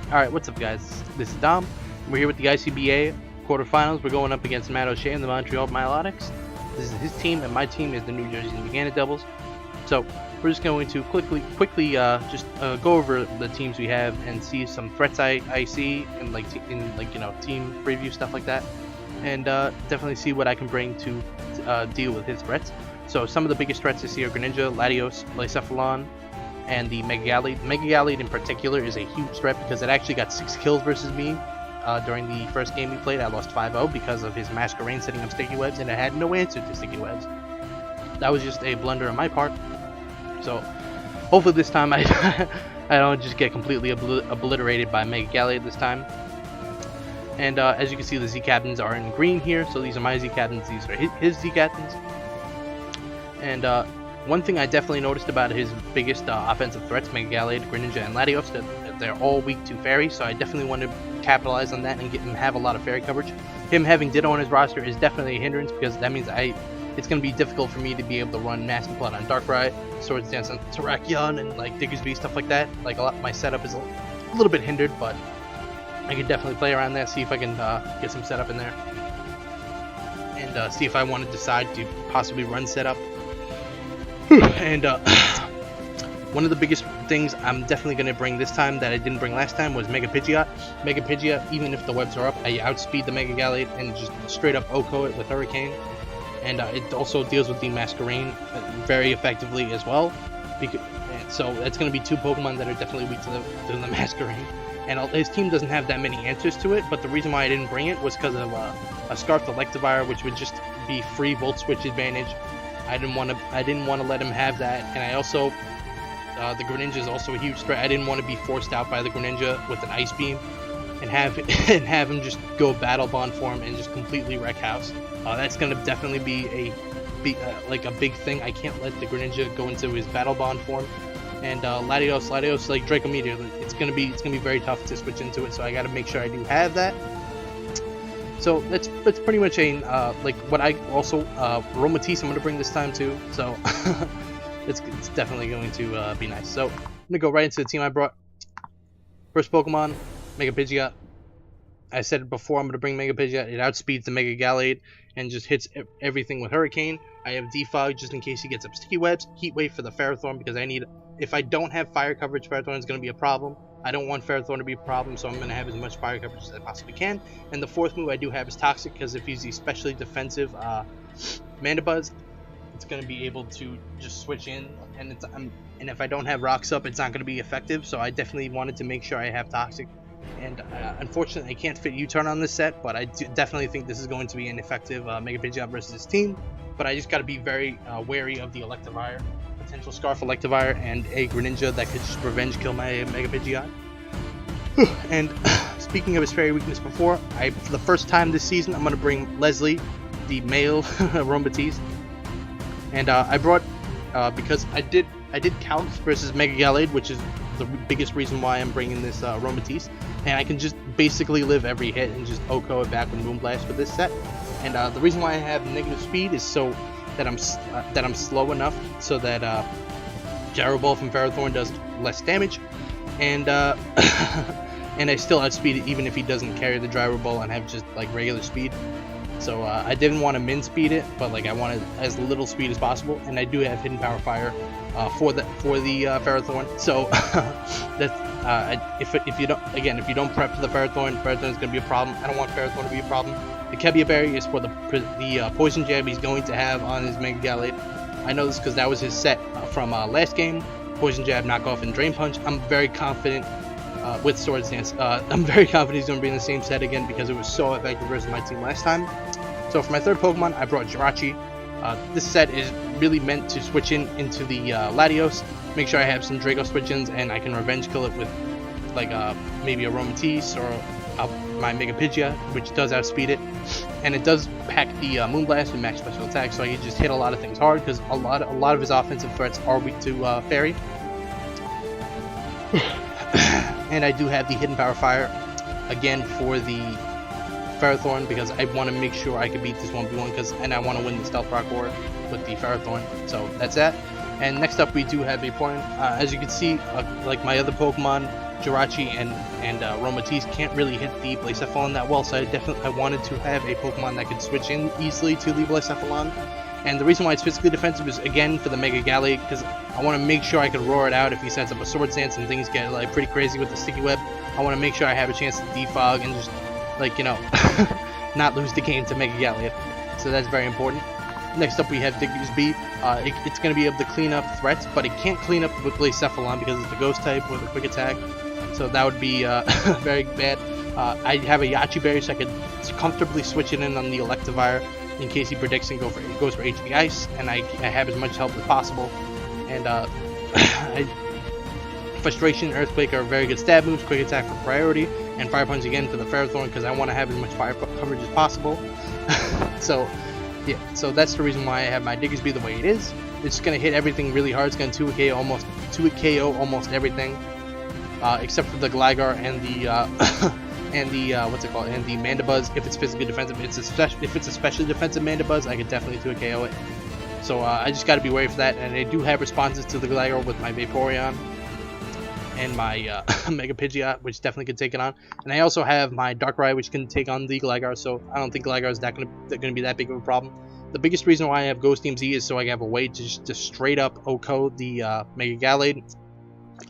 Alright, what's up guys? This is Dom. We're here with the ICBA quarterfinals. We're going up against Matt O'Shea and the Montreal Milotics. This is his team, and my team is the New Jersey Naganadevils. So we're just going to quickly go over the teams we have and see some threats I see and team preview stuff like that, and definitely see what I can bring to deal with his threats. So some of the biggest threats I see are Greninja, Latios, Lycephalon, and the Megagalade. Megagalade in particular is a huge threat because it actually got 6 kills versus me during the first game we played. I lost 5-0 because of his Masquerain setting up sticky webs, and I had no answer to sticky webs. That was just a blunder on my part. So hopefully this time I don't just get completely obliterated by Megagalade this time. And as you can see, the Z captains are in green here. So these are my Z captains. These are his Z captains. And one thing I definitely noticed about his biggest offensive threats, Megagalade, Greninja, and Latios, that they're all weak to Fairy, so I definitely want to capitalize on that and get him have a lot of Fairy coverage. Him having Ditto on his roster is definitely a hindrance because that means it's going to be difficult for me to be able to run Master Blood on Darkrai, Swords Dance on Terrakion, and like Diggersby, stuff like that. Like my setup is a little bit hindered, but I can definitely play around that, see if I can get some setup in there, and see if I want to decide to possibly run setup. And one of the biggest things I'm definitely going to bring this time that I didn't bring last time was Mega Pidgeot. Mega Pidgeot, even if the webs are up, I outspeed the Megagalade and just straight up OHKO it with Hurricane. And it also deals with the Masquerain very effectively as well. So it's going to be 2 Pokemon that are definitely weak to the Masquerain. And his team doesn't have that many answers to it, but the reason why I didn't bring it was because of a Scarf Electivire, which would just be free Volt Switch advantage. I didn't want to let him have that, and I also the Greninja is also a huge threat. I didn't want to be forced out by the Greninja with an Ice Beam and have him just go Battle Bond form and just completely wreck house. That's gonna definitely be like a big thing. I can't let the Greninja go into his Battle Bond form, and Latios like Draco Meteor. It's gonna be very tough to switch into it. So I got to make sure I do have that. So that's pretty much a like what I also Aromatisse I'm gonna bring this time too. So it's definitely going to be nice. So I'm gonna go right into the team I brought. First Pokemon, Mega Pidgeot. I said it before, I'm gonna bring Mega Pidgeot. It outspeeds the Megagalade and just hits everything with Hurricane. I have Defog just in case he gets up sticky webs. Heat Wave for the Ferrothorn because if I don't have fire coverage, Ferrothorn is gonna be a problem. I don't want Ferrothorn to be a problem, so I'm going to have as much fire coverage as I possibly can. And the fourth move I do have is Toxic, because if he's especially defensive Mandibuzz, it's going to be able to just switch in, and and if I don't have Rocks up, it's not going to be effective, so I definitely wanted to make sure I have Toxic. And unfortunately, I can't fit U-Turn on this set, but I definitely think this is going to be an effective Mega Pidgeot versus his team. But I just got to be very wary of the Electivire. Potential Scarf Electivire and a Greninja that could just revenge kill my Mega Pidgeot. And speaking of his fairy weakness before, for the first time this season, I'm going to bring Leslie, the male Aromatisse. And I brought, because I did Calcs versus Megagalade, which is the biggest reason why I'm bringing this Aromatisse. And I can just basically live every hit and just OHKO it back with Moonblast for this set. And the reason why I have negative speed is so that I'm slow enough so that Gyro Ball from Ferrothorn does less damage, and and I still outspeed it even if he doesn't carry the Gyro Ball and have just like regular speed. So I didn't want to min speed it, but like I wanted as little speed as possible, and I do have Hidden Power Fire for the Ferrothorn. So that's if you don't prep for the Ferrothorn is going to be a problem. I don't want Ferrothorn to be a problem. The Kebia Berry is for the Poison Jab he's going to have on his Megagalade. I know this because that was his set from last game. Poison Jab, Knockoff, and Drain Punch. I'm very confident with Swords Dance. I'm very confident he's going to be in the same set again because it was so effective versus my team last time. So for my third Pokemon, I brought Jirachi. This set is really meant to switch into the Latios. Make sure I have some Draco switch-ins and I can revenge kill it with like maybe a Aromatisse or my Mega Pidgeot, which does outspeed it, and it does pack the Moonblast and max special attack, so I can just hit a lot of things hard because a lot of his offensive threats are weak to Fairy. And I do have the Hidden Power Fire again for the Ferrothorn because I want to make sure I can beat this 1v1 and I want to win the Stealth Rock War with the Ferrothorn. So that's that. And next up we do have Vaporeon. As you can see, like my other Pokemon, Jirachi and Romatis can't really hit the Blacephalon that well, so I wanted to have a Pokemon that could switch in easily to the Blacephalon. And the reason why it's physically defensive is, again, for the Mega Gallade, because I want to make sure I can roar it out if he sets up a Swords Dance and things get like pretty crazy with the Sticky Web. I want to make sure I have a chance to defog and just, like, you know, not lose the game to Mega Gallade. So that's very important. Next up we have Diggersby. It's going to be able to clean up threats, but it can't clean up with Blacephalon because it's the Ghost type with a Quick Attack. So that would be very bad. I have a Yachi Berry, so I could comfortably switch it in on the Electivire in case he predicts and goes for HP Ice, and I have as much help as possible. And Frustration and Earthquake are very good stab moves, Quick Attack for priority, and Fire Punch again for the Ferrothorn because I want to have as much fire coverage as possible. So yeah, so that's the reason why I have my Diggersby the way it is. It's just going to hit everything really hard. It's going to 2-KO almost everything, except for the Gligar and the and the Mandibuzz. If it's physically defensive, if it's especially defensive Mandibuzz, I could definitely 2-KO it. So I just got to be wary for that. And I do have responses to the Gligar with my Vaporeon and my Mega Pidgeot, which definitely could take it on. And I also have my Darkrai, which can take on the Gligar. So I don't think Gligar is going to be that big of a problem. The biggest reason why I have Ghost Team Z is so I have a way to just straight up OHKO the Mega Gallade.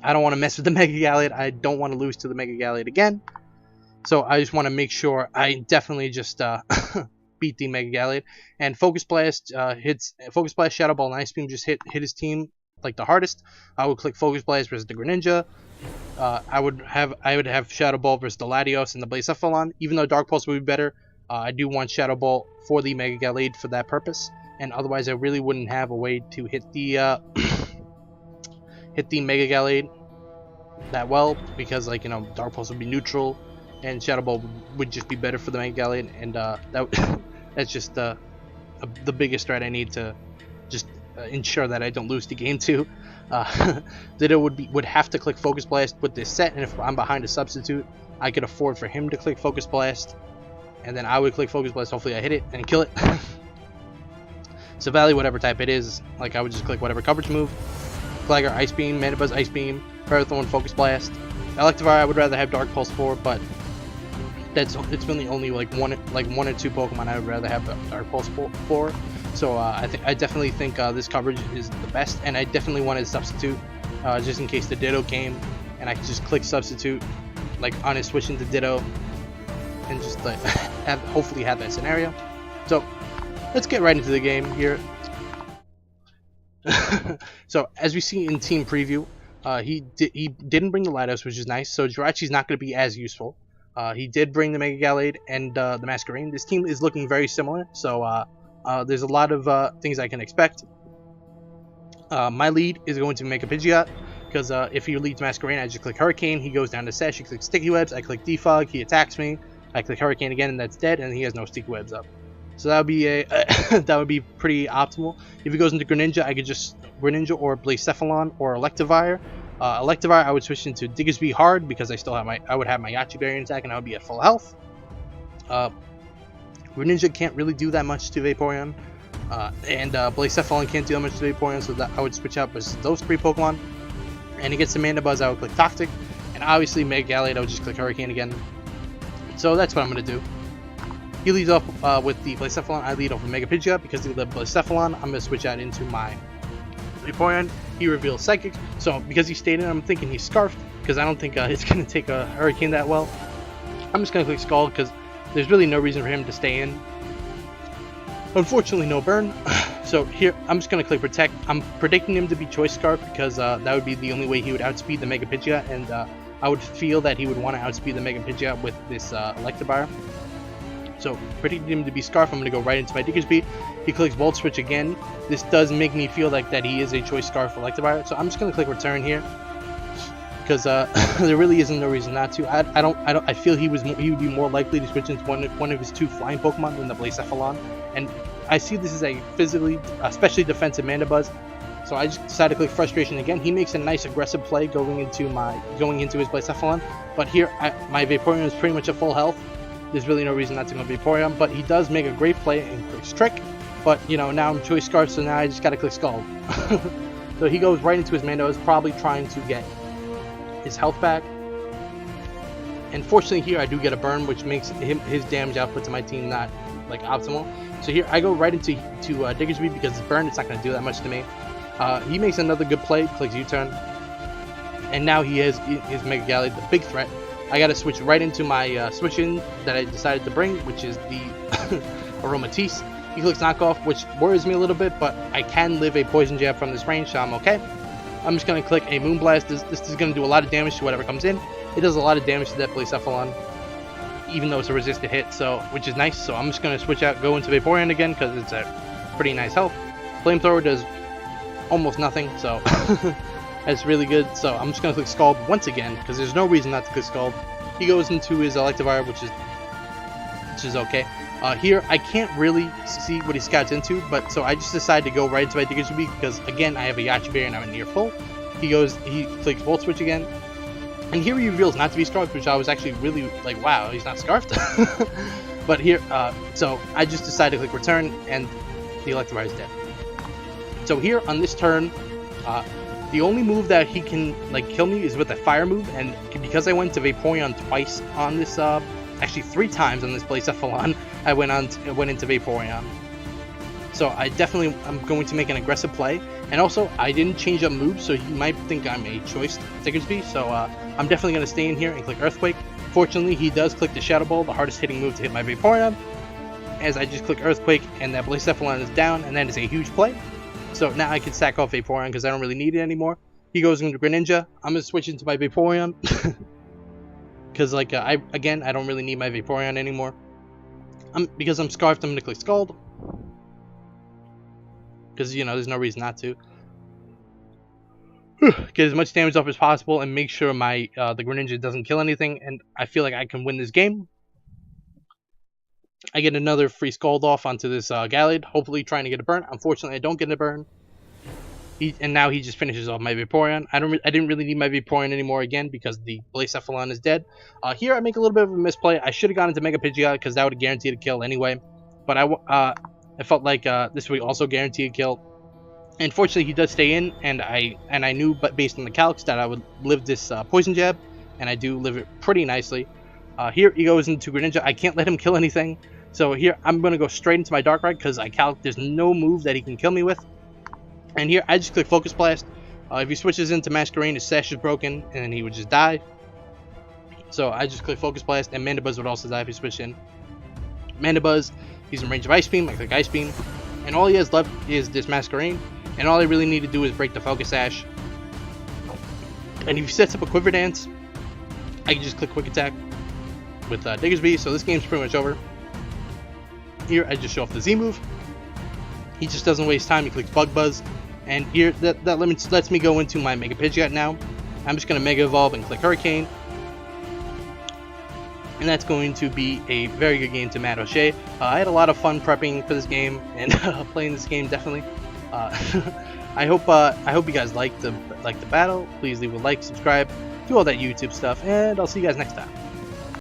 I don't want to mess with the Mega Gallade. I don't want to lose to the Mega Gallade again. So I just want to make sure I definitely just beat the Mega Gallade. And Focus Blast Shadow Ball, and Ice Beam just hit his team like the hardest. I would click Focus Blast versus the Greninja. I would have Shadow Ball versus the Latios and the Blacephalon. Even though Dark Pulse would be better, I do want Shadow Ball for the Mega Gallade for that purpose. And otherwise, I really wouldn't have a way to hit the Mega Gallade that well, because, like, you know, Dark Pulse would be neutral and Shadow Ball would just be better for the Mega Gallade, and that's just the biggest threat I need to just ensure that I don't lose the game to. Ditto would have to click Focus Blast with this set, and if I'm behind a substitute, I could afford for him to click Focus Blast, and then I would click Focus Blast. Hopefully I hit it and kill it. So Valley, whatever type it is, like, I would just click whatever coverage move. Gligar, Ice Beam, Mandibuzz, Ice Beam, Ferrothorn, Focus Blast. Electivire, I would rather have Dark Pulse for, but it's really only like one or two Pokemon I would rather have Dark Pulse for. So I definitely think this coverage is the best, and I definitely wanted to substitute just in case the Ditto came, and I could just click substitute like on his switch into Ditto, and just like hopefully have that scenario. So let's get right into the game here. So as we see in team preview, he didn't bring the Latios, which is nice. So Jirachi's not going to be as useful. He did bring the Mega Gallade and the Masquerain. This team is looking very similar, so there's a lot of things I can expect. My lead is going to make a Pidgeot, because if he leads Masquerain, I just click Hurricane. He goes down to Sash. He clicks Sticky Webs. I click Defog. He attacks me. I click Hurricane again, and that's dead. And he has no Sticky Webs up. So that would be that would be pretty optimal. If he goes into Greninja, I could just Greninja or Blacephalon or Electivire. Electivire, I would switch into Diggersby hard because I would have my Yachi Berry attack, and I would be at full health. Greninja can't really do that much to Vaporeon, and Blacephalon can't do that much to Vaporeon, so that I would switch out versus those three Pokemon. And against the Mandibuzz, I would click Toxic, and obviously Mega Gallade, I would just click Hurricane again. So that's what I'm going to do. He leads off with the Blacephalon. I lead off with Mega Pidgeot. Because of the Blacephalon, I'm going to switch out into my Vaporeon. He reveals Psychic. So because he stayed in, I'm thinking he's Scarfed, because I don't think it's going to take a Hurricane that well. I'm just going to click Scald because there's really no reason for him to stay in. Unfortunately, no burn. So here, I'm just going to click Protect. I'm predicting him to be Choice Scarf because that would be the only way he would outspeed the Mega Pidgeot, and I would feel that he would want to outspeed the Mega Pidgeot with this Electivire. So, predicting him to be Scarf, I'm going to go right into my Diggersby. He clicks Volt Switch again. This does make me feel like that he is a Choice Scarf Electivire. So I'm just going to click Return here, because there really isn't no reason not to. I feel he would be more likely to switch into one of his two flying Pokemon than the Blacephalon, and I see this as a especially defensive Mandibuzz. So I just decided to click Frustration again. He makes a nice aggressive play going into his Blacephalon, but here my Vaporeon is pretty much at full health. There's really no reason not to go Vaporeon, but he does make a great play and clicks Trick. But, you know, now I'm Choice Scarf, so now I just gotta click Scald. So he goes right into his Mando, is probably trying to get his health back. And fortunately here I do get a burn, which makes his damage output to my team not like optimal. So here I go right into Diggersby because it's burned. It's not going to do that much to me. He makes another good play, clicks U-turn, and now he has his Mega Galley, the big threat. I got to switch right into my switch-in that I decided to bring, which is the Aromatisse. He clicks knockoff, which worries me a little bit, but I can live a poison jab from this range, so I'm okay. I'm just going to click a Moonblast. This is going to do a lot of damage to whatever comes in. It does a lot of damage to that Blacephalon, even though it's a resisted hit, so which is nice. So I'm just going to switch out, go into Vaporeon again, because it's a pretty nice health. Flamethrower does almost nothing, so that's really good. So I'm just going to click Scald once again, because there's no reason not to click Scald. He goes into his Electivire, which is okay. Here I can't really see what he scouts into, but so I just decided to go right into my Diggersby because again I have a Yache Berry and I'm near full. He clicks Volt Switch again, and here he reveals not to be Scarfed, which I was actually really like, wow, he's not Scarfed. But here, so I just decided to click Return, and the Electivire is dead. So here on this turn, the only move that he can like kill me is with a Fire move, and because I went to Vaporeon twice on this, actually 3 times on this Blacephalon, I went into Vaporeon. So I'm going to make an aggressive play, and also I didn't change up moves, so you might think I'm a choice Diggersby. So I'm definitely going to stay in here and click Earthquake. Fortunately, he does click the Shadow Ball, the hardest hitting move to hit my Vaporeon, as I just click Earthquake, and that Blacephalon is down, and that is a huge play. So now I can sack off Vaporeon because I don't really need it anymore. He goes into Greninja. I'm going to switch into my Vaporeon. Because like I don't really need my Vaporeon anymore. Because I'm Scarfed, I'm gonna click Scald. Because there's no reason not to. Get as much damage off as possible and make sure my the Greninja doesn't kill anything. And I feel like I can win this game. I get another free Scald off onto this Gallade, hopefully trying to get a burn. Unfortunately, I don't get a burn. And now he just finishes off my Vaporeon. I didn't really need my Vaporeon anymore again because the Blacephalon is dead. Here I make a little bit of a misplay. I should have gone into Mega Pidgeot because that would have guaranteed a kill anyway. But I felt like this would also guarantee a kill. And fortunately, he does stay in, and I knew, but based on the calcs, that I would live this Poison Jab, and I do live it pretty nicely. Here he goes into Greninja. I can't let him kill anything. So here I'm going to go straight into my Dark Ride because I calc there's no move that he can kill me with. And here, I just click Focus Blast. If he switches into Masquerain, his sash is broken, and then he would just die. So I just click Focus Blast, and Mandibuzz would also die if he switched in. Mandibuzz, he's in range of Ice Beam. I click Ice Beam. And all he has left is this Masquerain. And all I really need to do is break the Focus Sash. And if he sets up a Quiver Dance, I can just click Quick Attack with Diggersby. So this game's pretty much over. Here, I just show off the Z move. He just doesn't waste time. He clicks Bug Buzz. And here, that lets me go into my Mega Pidgeot now. I'm just going to Mega Evolve and click Hurricane. And that's going to be a very good game to Matt O'Shea. I had a lot of fun prepping for this game and playing this game, definitely. I hope you guys liked the battle. Please leave a like, subscribe, do all that YouTube stuff, and I'll see you guys next time.